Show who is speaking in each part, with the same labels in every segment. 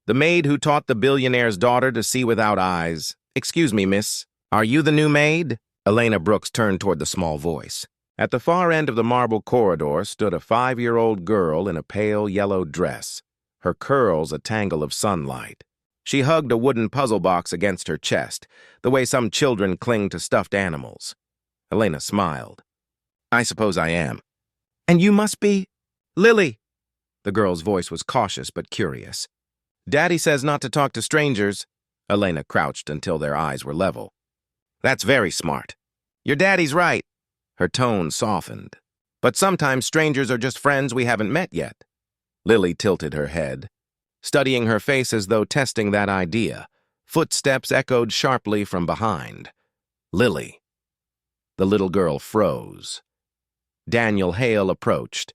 Speaker 1: The maid who taught the billionaire's daughter to see without eyes. Excuse me, miss. Are you the new maid? Elena Brooks turned toward the small voice. At the far end of the marble corridor stood a 5-year-old girl in a pale yellow dress, her curls a tangle of sunlight. She hugged a wooden puzzle box against her chest, the way some children cling to stuffed animals. Elena smiled. I suppose I am. And you must be Lily. The girl's voice was cautious but curious. Daddy says not to talk to strangers. Elena crouched until their eyes were level. That's very smart. Your daddy's right. Her tone softened. But sometimes strangers are just friends we haven't met yet. Lily tilted her head, studying her face as though testing that idea. Footsteps echoed sharply from behind. Lily. The little girl froze. Daniel Hale approached,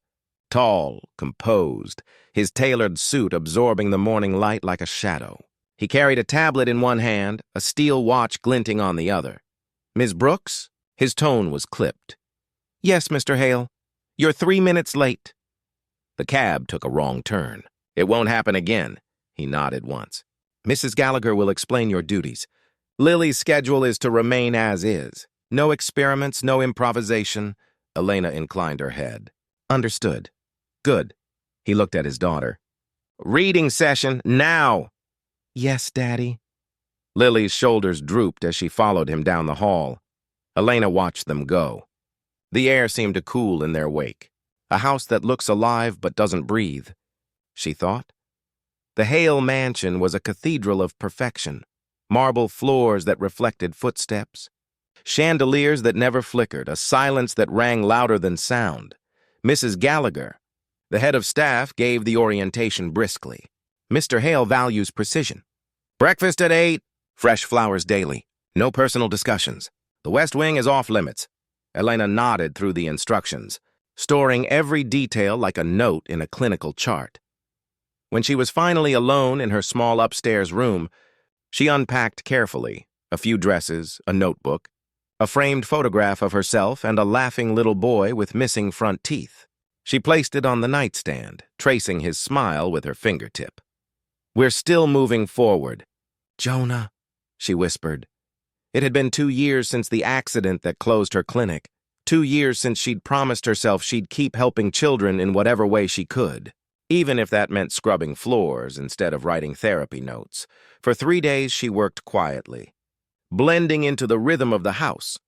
Speaker 1: tall, composed, his tailored suit absorbing the morning light like a shadow. He carried a tablet in one hand, a steel watch glinting on the other. Ms. Brooks? His tone was clipped. Yes, Mr. Hale. You're 3 minutes late. The cab took a wrong turn. It won't happen again. He nodded once. Mrs. Gallagher will explain your duties. Lily's schedule is to remain as is. No experiments, no improvisation. Elena inclined her head. Understood. Good. He looked at his daughter. Reading session, now! Yes, Daddy. Lily's shoulders drooped as she followed him down the hall. Elena watched them go. The air seemed to cool in their wake. A house that looks alive but doesn't breathe, she thought. The Hale mansion was a cathedral of perfection. Marble floors that reflected footsteps. Chandeliers that never flickered, a silence that rang louder than sound. Mrs. Gallagher, the head of staff, gave the orientation briskly. Mr. Hale values precision. Breakfast at 8, fresh flowers daily. No personal discussions. The West Wing is off limits. Elena nodded through the instructions, storing every detail like a note in a clinical chart. When she was finally alone in her small upstairs room, she unpacked carefully, a few dresses, a notebook, a framed photograph of herself and a laughing little boy with missing front teeth. She placed it on the nightstand, tracing his smile with her fingertip. We're still moving forward. Jonah, she whispered. It had been 2 years since the accident that closed her clinic, 2 years since she'd promised herself she'd keep helping children in whatever way she could, even if that meant scrubbing floors instead of writing therapy notes. For 3 days she worked quietly, blending into the rhythm of the house,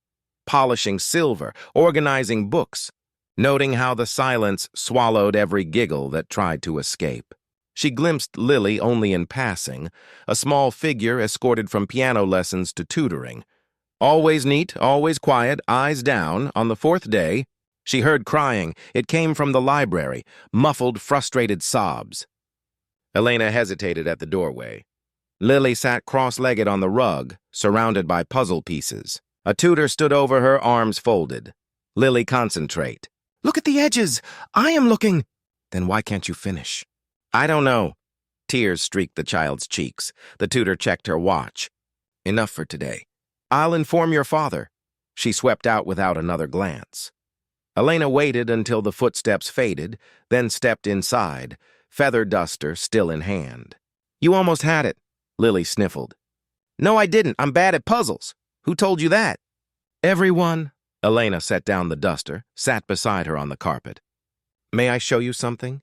Speaker 1: polishing silver, organizing books, noting how the silence swallowed every giggle that tried to escape. She glimpsed Lily only in passing, a small figure escorted from piano lessons to tutoring. Always neat, always quiet, eyes down. On the 4th day, she heard crying. It came from the library, muffled, frustrated sobs. Elena hesitated at the doorway. Lily sat cross-legged on the rug, surrounded by puzzle pieces. A tutor stood over her, arms folded. Lily, concentrate. Look at the edges. I am looking. Then why can't you finish? I don't know. Tears streaked the child's cheeks. The tutor checked her watch. Enough for today. I'll inform your father. She swept out without another glance. Elena waited until the footsteps faded, then stepped inside, feather duster still in hand. You almost had it, Lily sniffled. No, I didn't. I'm bad at puzzles. Who told you that? Everyone. Elena set down the duster, sat beside her on the carpet. May I show you something?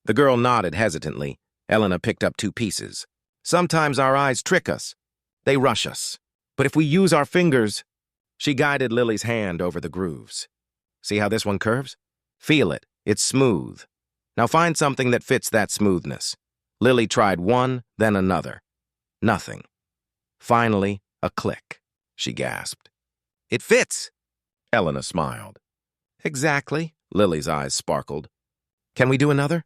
Speaker 1: The girl nodded hesitantly. Elena picked up 2 pieces. Sometimes our eyes trick us. They rush us. But if we use our fingers... She guided Lily's hand over the grooves. See how this one curves? Feel it. It's smooth. Now find something that fits that smoothness. Lily tried one, then another. Nothing. Finally, a click. She gasped. It fits! Elena smiled. Exactly. Lily's eyes sparkled. Can we do another?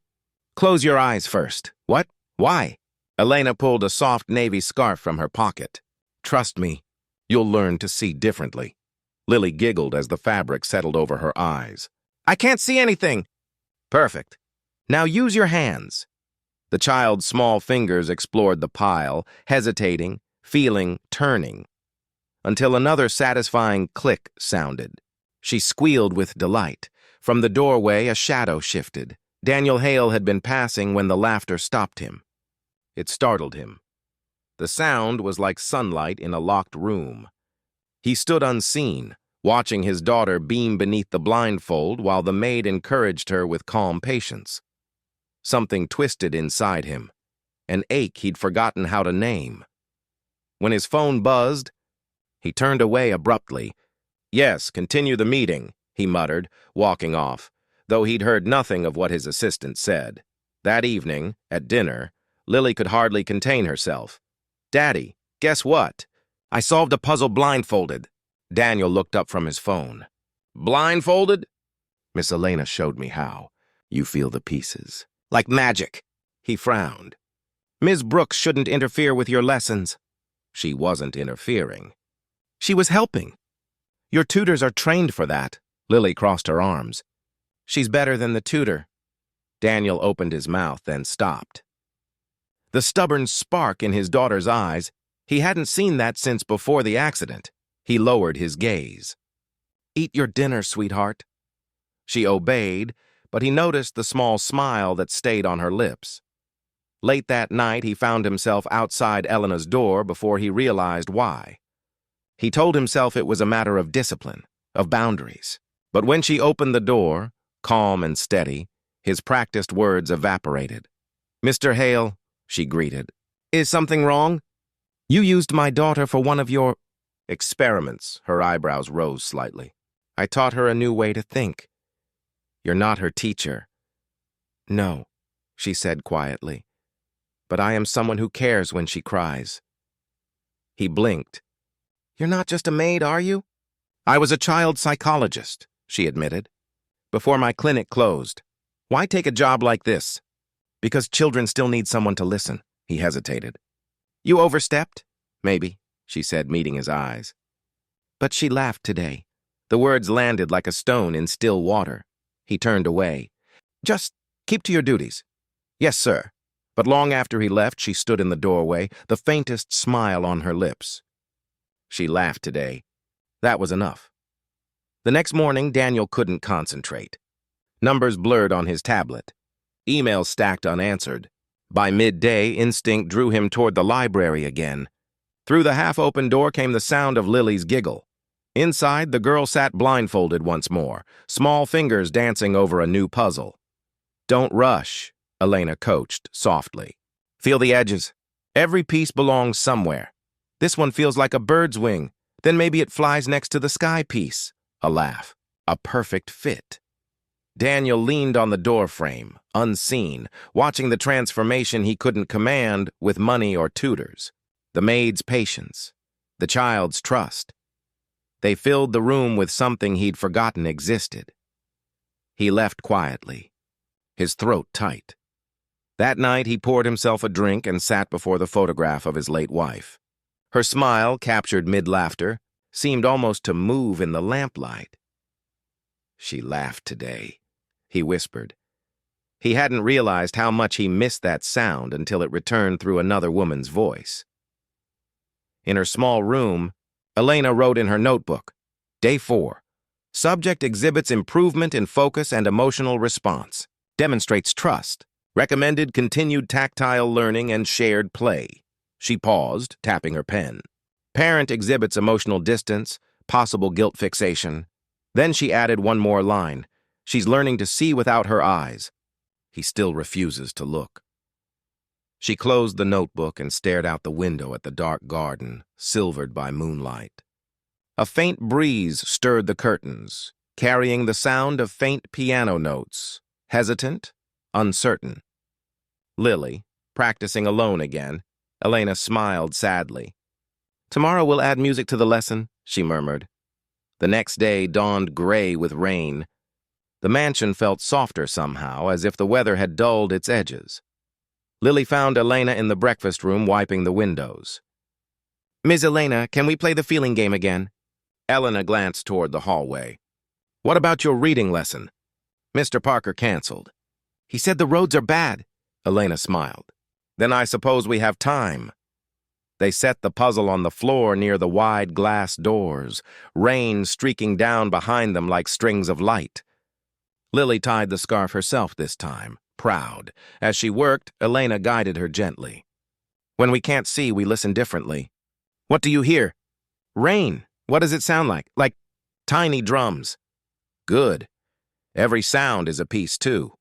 Speaker 1: Close your eyes first. What? Why? Elena pulled a soft navy scarf from her pocket. Trust me, you'll learn to see differently. Lily giggled as the fabric settled over her eyes. I can't see anything. Perfect. Now use your hands. The child's small fingers explored the pile, hesitating, feeling, turning, until another satisfying click sounded. She squealed with delight. From the doorway, a shadow shifted. Daniel Hale had been passing when the laughter stopped him. It startled him. The sound was like sunlight in a locked room. He stood unseen, watching his daughter beam beneath the blindfold while the maid encouraged her with calm patience. Something twisted inside him, an ache he'd forgotten how to name. When his phone buzzed, he turned away abruptly. "Yes, continue the meeting," he muttered, walking off, though he'd heard nothing of what his assistant said. That evening, at dinner, Lily could hardly contain herself. "Daddy, guess what? I solved a puzzle blindfolded." Daniel looked up from his phone. "Blindfolded?" "Miss Elena showed me how. You feel the pieces. Like magic." He frowned. "Ms. Brooks shouldn't interfere with your lessons." She wasn't interfering. She was helping. "Your tutors are trained for that." Lily crossed her arms. "She's better than the tutor." Daniel opened his mouth, then stopped. The stubborn spark in his daughter's eyes, he hadn't seen that since before the accident. He lowered his gaze. "Eat your dinner, sweetheart." She obeyed, but he noticed the small smile that stayed on her lips. Late that night, he found himself outside Elena's door before he realized why. He told himself it was a matter of discipline, of boundaries. But when she opened the door, calm and steady, his practiced words evaporated. "Mr. Hale," she greeted. "Is something wrong? You used my daughter for one of your experiments." Her eyebrows rose slightly. "I taught her a new way to think." "You're not her teacher." "No," she said quietly. "But I am someone who cares when she cries." He blinked. "You're not just a maid, are you?" "I was a child psychologist," she admitted, "before my clinic closed. Why take a job like this?" "Because children still need someone to listen." He hesitated. "You overstepped?" "Maybe," she said, meeting his eyes. But she laughed today. The words landed like a stone in still water. He turned away. "Just keep to your duties." "Yes, sir." But long after he left, she stood in the doorway, the faintest smile on her lips. She laughed today. That was enough. The next morning, Daniel couldn't concentrate. Numbers blurred on his tablet. Emails stacked unanswered. By midday, instinct drew him toward the library again. Through the half-open door came the sound of Lily's giggle. Inside, the girl sat blindfolded once more, small fingers dancing over a new puzzle. "Don't rush," Elena coached softly. "Feel the edges. Every piece belongs somewhere. This one feels like a bird's wing. Then maybe it flies next to the sky piece." A laugh. "A perfect fit." Daniel leaned on the doorframe, unseen, watching the transformation he couldn't command with money or tutors. The maid's patience, the child's trust. They filled the room with something he'd forgotten existed. He left quietly, his throat tight. That night, he poured himself a drink and sat before the photograph of his late wife. Her smile, captured mid-laughter, seemed almost to move in the lamplight. "She laughed today," he whispered. He hadn't realized how much he missed that sound until it returned through another woman's voice. In her small room, Elena wrote in her notebook, Day 4. Subject exhibits improvement in focus and emotional response. Demonstrates trust. Recommended continued tactile learning and shared play. She paused, tapping her pen. Parent exhibits emotional distance, possible guilt fixation. Then she added one more line. She's learning to see without her eyes. He still refuses to look. She closed the notebook and stared out the window at the dark garden, silvered by moonlight. A faint breeze stirred the curtains, carrying the sound of faint piano notes, hesitant, uncertain. Lily, practicing alone again, Elena smiled sadly. "Tomorrow we'll add music to the lesson," she murmured. The next day dawned gray with rain. The mansion felt softer somehow, as if the weather had dulled its edges. Lily found Elena in the breakfast room wiping the windows. "Ms. Elena, can we play the feeling game again?" Elena glanced toward the hallway. "What about your reading lesson?" "Mr. Parker canceled." "He said the roads are bad." Elena smiled. "Then I suppose we have time." They set the puzzle on the floor near the wide glass doors, rain streaking down behind them like strings of light. Lily tied the scarf herself this time, proud. As she worked, Elena guided her gently. When we can't see, we listen differently. What do you hear? Rain. What does it sound like? Like tiny drums. Good. Every sound is a piece, too.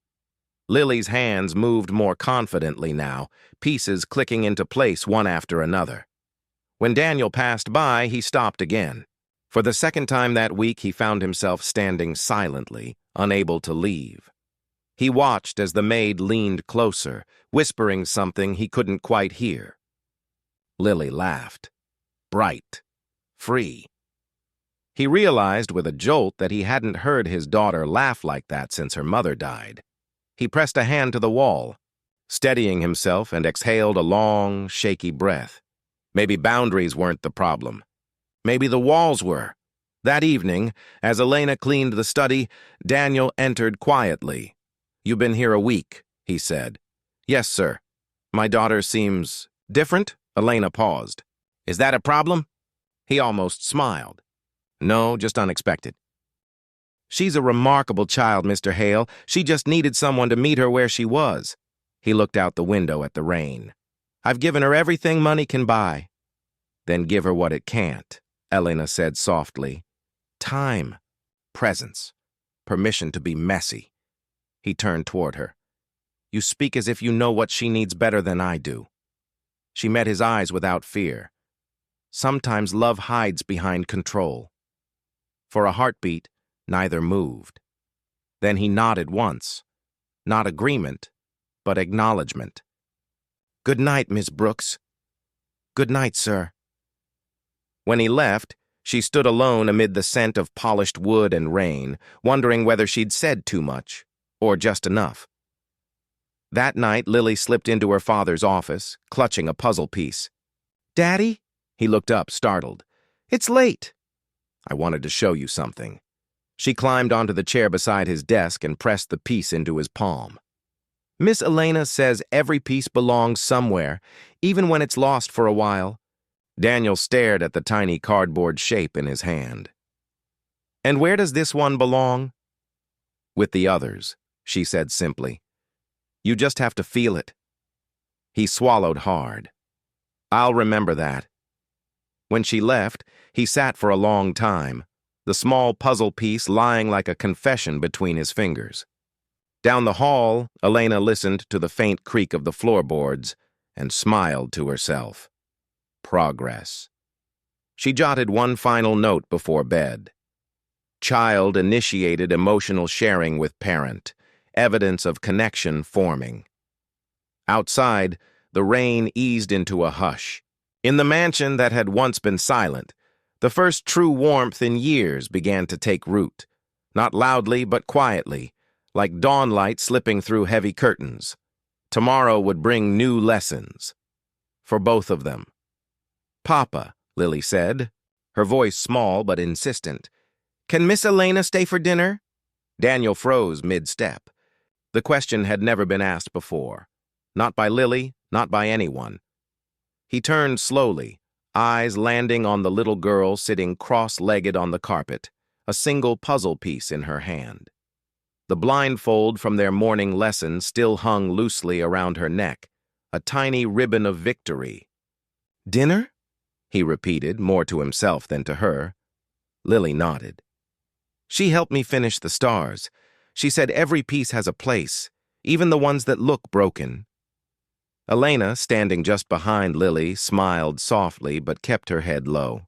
Speaker 1: Lily's hands moved more confidently now, pieces clicking into place one after another. When Daniel passed by, he stopped again. For the second time that week, he found himself standing silently, unable to leave. He watched as the maid leaned closer, whispering something he couldn't quite hear. Lily laughed. Bright. Free. He realized with a jolt that he hadn't heard his daughter laugh like that since her mother died. He pressed a hand to the wall, steadying himself, and exhaled a long, shaky breath. Maybe boundaries weren't the problem. Maybe the walls were. That evening, as Elena cleaned the study, Daniel entered quietly. "You've been here a week," he said. "Yes, sir. My daughter seems different?" Elena paused. "Is that a problem?" He almost smiled. "No, just unexpected." "She's a remarkable child, Mr. Hale. She just needed someone to meet her where she was." He looked out the window at the rain. "I've given her everything money can buy." "Then give her what it can't," Elena said softly. "Time, presence, permission to be messy." He turned toward her. "You speak as if you know what she needs better than I do." She met his eyes without fear. Sometimes love hides behind control. For a heartbeat, neither moved. Then he nodded once. Not agreement, but acknowledgement. "Good night, Miss Brooks." "Good night, sir." When he left, she stood alone amid the scent of polished wood and rain, wondering whether she'd said too much, or just enough. That night, Lily slipped into her father's office, clutching a puzzle piece. "Daddy?" He looked up, startled. "It's late." "I wanted to show you something." She climbed onto the chair beside his desk and pressed the piece into his palm. "Miss Elena says every piece belongs somewhere, even when it's lost for a while." Daniel stared at the tiny cardboard shape in his hand. "And where does this one belong?" "With the others," she said simply. "You just have to feel it." He swallowed hard. "I'll remember that." When she left, he sat for a long time, the small puzzle piece lying like a confession between his fingers. Down the hall, Elena listened to the faint creak of the floorboards and smiled to herself. Progress. She jotted one final note before bed. Child-initiated emotional sharing with parent, evidence of connection forming. Outside, the rain eased into a hush. In the mansion that had once been silent, the first true warmth in years began to take root, not loudly but quietly, like dawnlight slipping through heavy curtains. Tomorrow would bring new lessons. For both of them. "Papa," Lily said, her voice small but insistent, "can Miss Elena stay for dinner?" Daniel froze mid-step. The question had never been asked before. Not by Lily, not by anyone. He turned slowly, eyes landing on the little girl sitting cross-legged on the carpet, a single puzzle piece in her hand. The blindfold from their morning lesson still hung loosely around her neck, a tiny ribbon of victory. "Dinner?" he repeated, more to himself than to her. Lily nodded. "She helped me finish the stars. She said every piece has a place, even the ones that look broken." Elena, standing just behind Lily, smiled softly but kept her head low.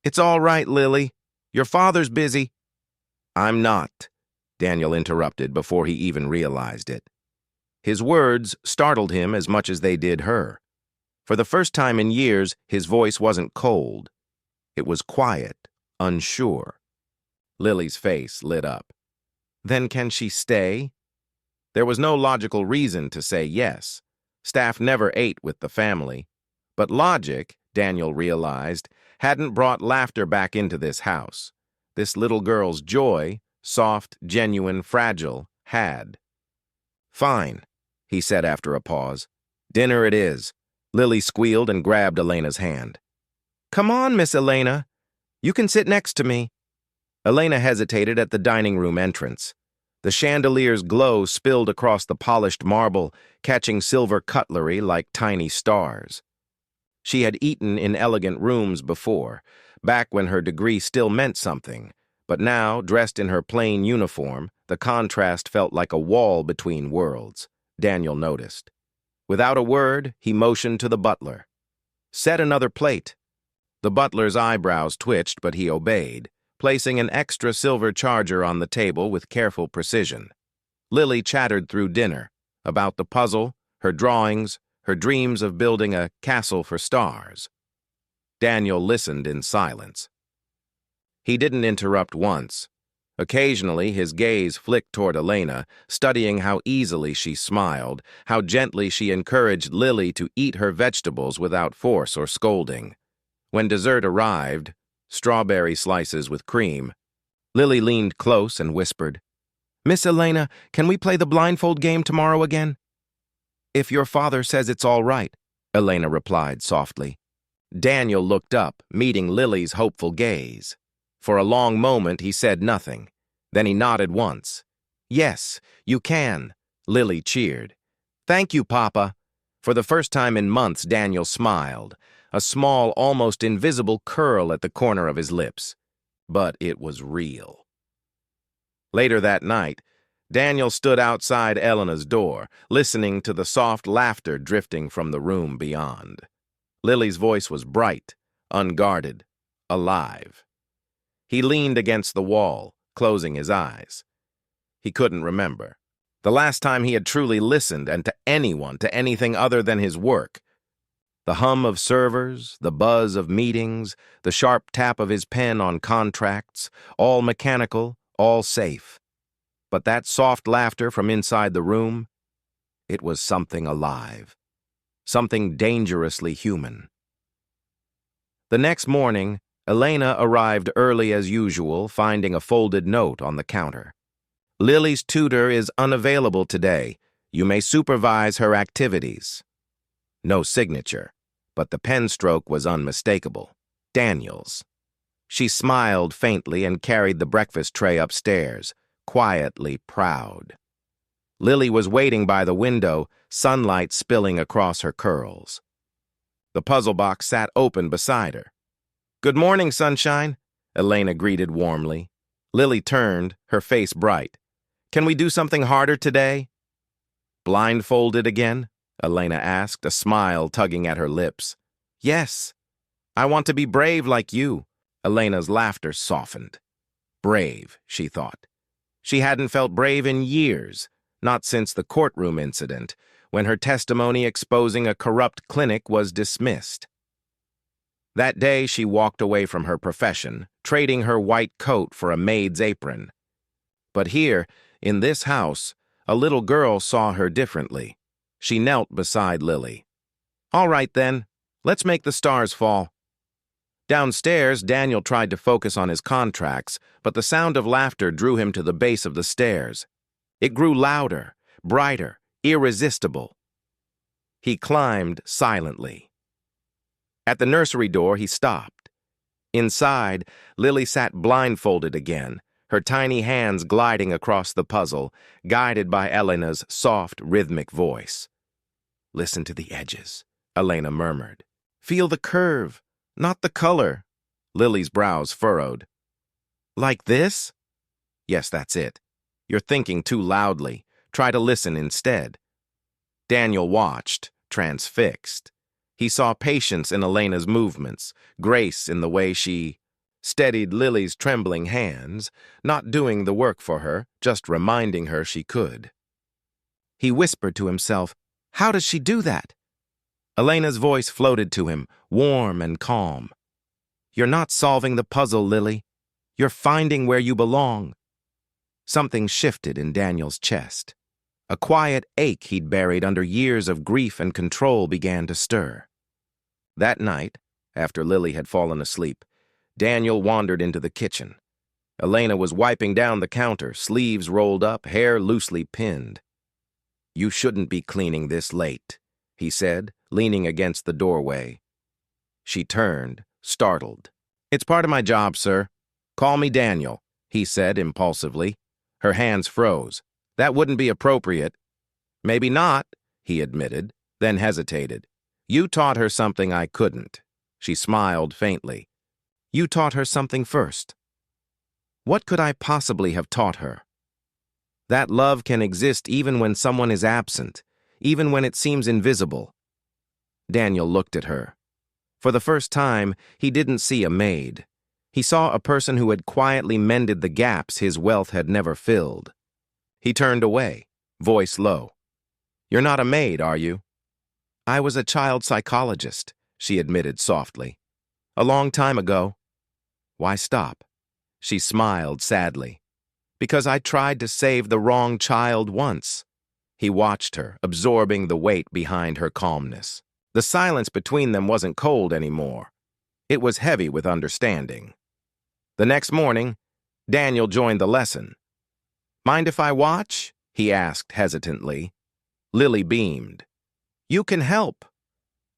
Speaker 1: "It's all right, Lily. Your father's busy." "I'm not," Daniel interrupted before he even realized it. His words startled him as much as they did her. For the first time in years, his voice wasn't cold. It was quiet, unsure. Lily's face lit up. "Then can she stay?" There was no logical reason to say yes. Staff never ate with the family. But logic, Daniel realized, hadn't brought laughter back into this house. This little girl's joy, soft, genuine, fragile, had. "Fine," he said after a pause. "Dinner it is." Lily squealed and grabbed Elena's hand. "Come on, Miss Elena. You can sit next to me." Elena hesitated at the dining room entrance. The chandelier's glow spilled across the polished marble, catching silver cutlery like tiny stars. She had eaten in elegant rooms before, back when her degree still meant something, but now, dressed in her plain uniform, the contrast felt like a wall between worlds, Daniel noticed. Without a word, he motioned to the butler. "Set another plate." The butler's eyebrows twitched, but he obeyed, placing an extra silver charger on the table with careful precision. Lily chattered through dinner, about the puzzle, her drawings, her dreams of building a castle for stars. Daniel listened in silence. He didn't interrupt once. Occasionally, his gaze flicked toward Elena, studying how easily she smiled, how gently she encouraged Lily to eat her vegetables without force or scolding. When dessert arrived, strawberry slices with cream, Lily leaned close and whispered, "Miss Elena, can we play the blindfold game tomorrow again?" "If your father says it's all right," Elena replied softly. Daniel looked up, meeting Lily's hopeful gaze. For a long moment, he said nothing. Then he nodded once. "Yes, you can," Lily cheered. "Thank you, Papa." For the first time in months, Daniel smiled, a small, almost invisible curl at the corner of his lips. But it was real. Later that night, Daniel stood outside Elena's door, listening to the soft laughter drifting from the room beyond. Lily's voice was bright, unguarded, alive. He leaned against the wall, closing his eyes. He couldn't remember. The last time he had truly listened, and to anyone, to anything other than his work. The hum of servers, the buzz of meetings, the sharp tap of his pen on contracts, all mechanical, all safe. But that soft laughter from inside the room, it was something alive, something dangerously human. The next morning, Elena arrived early as usual, finding a folded note on the counter. "Lily's tutor is unavailable today. You may supervise her activities." No signature, but the pen stroke was unmistakable. Daniel's. She smiled faintly and carried the breakfast tray upstairs, quietly proud. Lily was waiting by the window, sunlight spilling across her curls. The puzzle box sat open beside her. "Good morning, sunshine," Elena greeted warmly. Lily turned, her face bright. "Can we do something harder today?" "Blindfolded again?" Elena asked, a smile tugging at her lips. "Yes. I want to be brave like you." Elena's laughter softened. Brave, she thought. She hadn't felt brave in years, not since the courtroom incident, when her testimony exposing a corrupt clinic was dismissed. That day, she walked away from her profession, trading her white coat for a maid's apron. But here, in this house, a little girl saw her differently. She knelt beside Lily. "All right, then. Let's make the stars fall." Downstairs, Daniel tried to focus on his contracts, but the sound of laughter drew him to the base of the stairs. It grew louder, brighter, irresistible. He climbed silently. At the nursery door, he stopped. Inside, Lily sat blindfolded again, her tiny hands gliding across the puzzle, guided by Elena's soft, rhythmic voice. "Listen to the edges," Elena murmured. "Feel the curve, not the color." Lily's brows furrowed. "Like this?" "Yes, that's it. You're thinking too loudly. Try to listen instead." Daniel watched, transfixed. He saw patience in Elena's movements, grace in the way she steadied Lily's trembling hands, not doing the work for her, just reminding her she could. He whispered to himself, "How does she do that?" Elena's voice floated to him, warm and calm. "You're not solving the puzzle, Lily. You're finding where you belong." Something shifted in Daniel's chest. A quiet ache he'd buried under years of grief and control began to stir. That night, after Lily had fallen asleep, Daniel wandered into the kitchen. Elena was wiping down the counter, sleeves rolled up, hair loosely pinned. "You shouldn't be cleaning this late," he said, leaning against the doorway. She turned, startled. "It's part of my job, sir. Call me Daniel," he said impulsively. Her hands froze. "That wouldn't be appropriate." "Maybe not," he admitted, then hesitated. You taught her something I couldn't. She smiled faintly. You taught her something first. What could I possibly have taught her? That love can exist even when someone is absent, even when it seems invisible. Daniel looked at her. For the first time, he didn't see a maid. He saw a person who had quietly mended the gaps his wealth had never filled. He turned away, voice low. You're not a maid, are you? I was a child psychologist, she admitted softly. A long time ago. Why stop? She smiled sadly. Because I tried to save the wrong child once. He watched her, absorbing the weight behind her calmness. The silence between them wasn't cold anymore. It was heavy with understanding. The next morning, Daniel joined the lesson. Mind if I watch? He asked hesitantly. Lily beamed. You can help.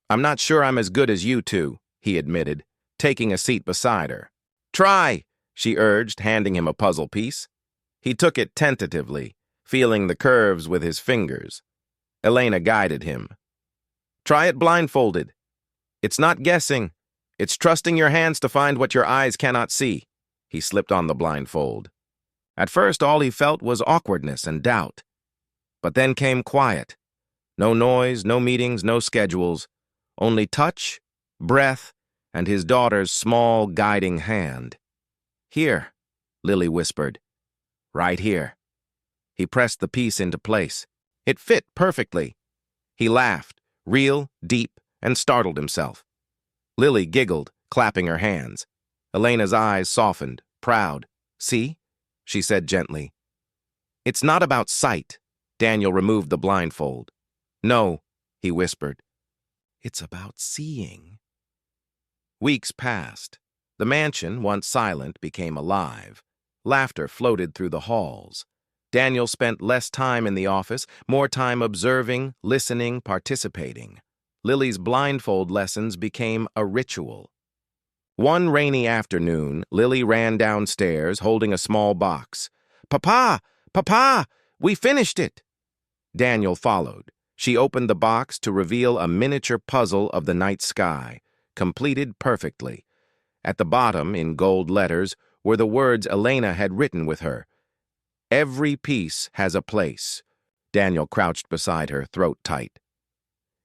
Speaker 1: I'm not sure I'm as good as you two, he admitted, taking a seat beside her. Try, she urged, handing him a puzzle piece. He took it tentatively, feeling the curves with his fingers. Elena guided him. Try it blindfolded. It's not guessing. It's trusting your hands to find what your eyes cannot see. He slipped on the blindfold. At first, all he felt was awkwardness and doubt. But then came quiet. No noise, no meetings, no schedules. Only touch, breath, and his daughter's small guiding hand. Here, Lily whispered. Right here. He pressed the piece into place. It fit perfectly. He laughed, real, deep, and startled himself. Lily giggled, clapping her hands. Elena's eyes softened, proud. See? She said gently. It's not about sight. Daniel removed the blindfold. No, he whispered. It's about seeing. Weeks passed. The mansion, once silent, became alive. Laughter floated through the halls. Daniel spent less time in the office, more time observing, listening, participating. Lily's blindfold lessons became a ritual. One rainy afternoon, Lily ran downstairs holding a small box. Papa! Papa! We finished it! Daniel followed. She opened the box to reveal a miniature puzzle of the night sky, completed perfectly. At the bottom, in gold letters, were the words Elena had written with her. Every piece has a place. Daniel crouched beside her, throat tight.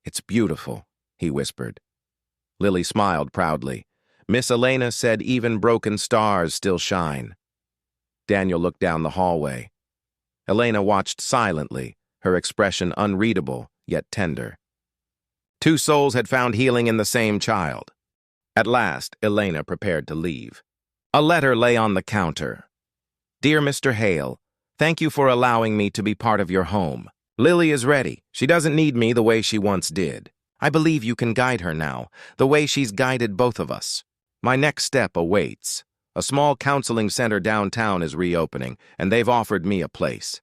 Speaker 1: It's beautiful, he whispered. Lily smiled proudly. Miss Elena said even broken stars still shine. Daniel looked down the hallway. Elena watched silently, her expression unreadable, yet tender. Two souls had found healing in the same child. At last, Elena prepared to leave. A letter lay on the counter. Dear Mr. Hale, thank you for allowing me to be part of your home. Lily is ready. She doesn't need me the way she once did. I believe you can guide her now, the way she's guided both of us. My next step awaits. A small counseling center downtown is reopening, and they've offered me a place.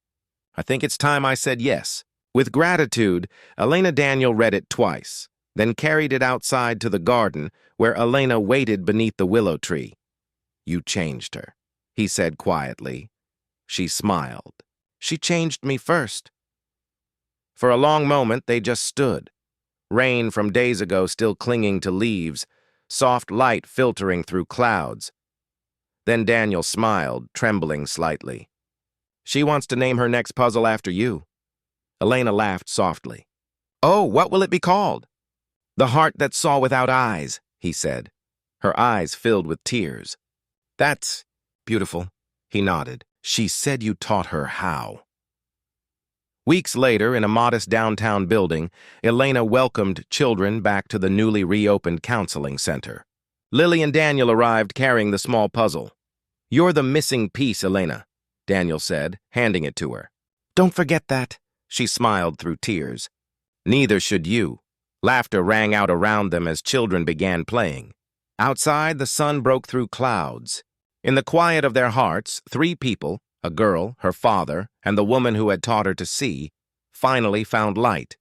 Speaker 1: I think it's time I said yes. With gratitude, Elena Daniel read it twice, then carried it outside to the garden, where Elena waited beneath the willow tree. You changed her, he said quietly. She smiled. She changed me first. For a long moment, they just stood. Rain from days ago still clinging to leaves, soft light filtering through clouds. Then Daniel smiled, trembling slightly. She wants to name her next puzzle after you. Elena laughed softly. Oh, what will it be called? The Heart That Saw Without Eyes, he said. Her eyes filled with tears. That's beautiful, he nodded. She said you taught her how. Weeks later, in a modest downtown building, Elena welcomed children back to the newly reopened counseling center. Lily and Daniel arrived carrying the small puzzle. You're the missing piece, Elena, Daniel said, handing it to her. Don't forget that, she smiled through tears. Neither should you. Laughter rang out around them as children began playing. Outside, the sun broke through clouds. In the quiet of their hearts, three people, a girl, her father, and the woman who had taught her to see, finally found light.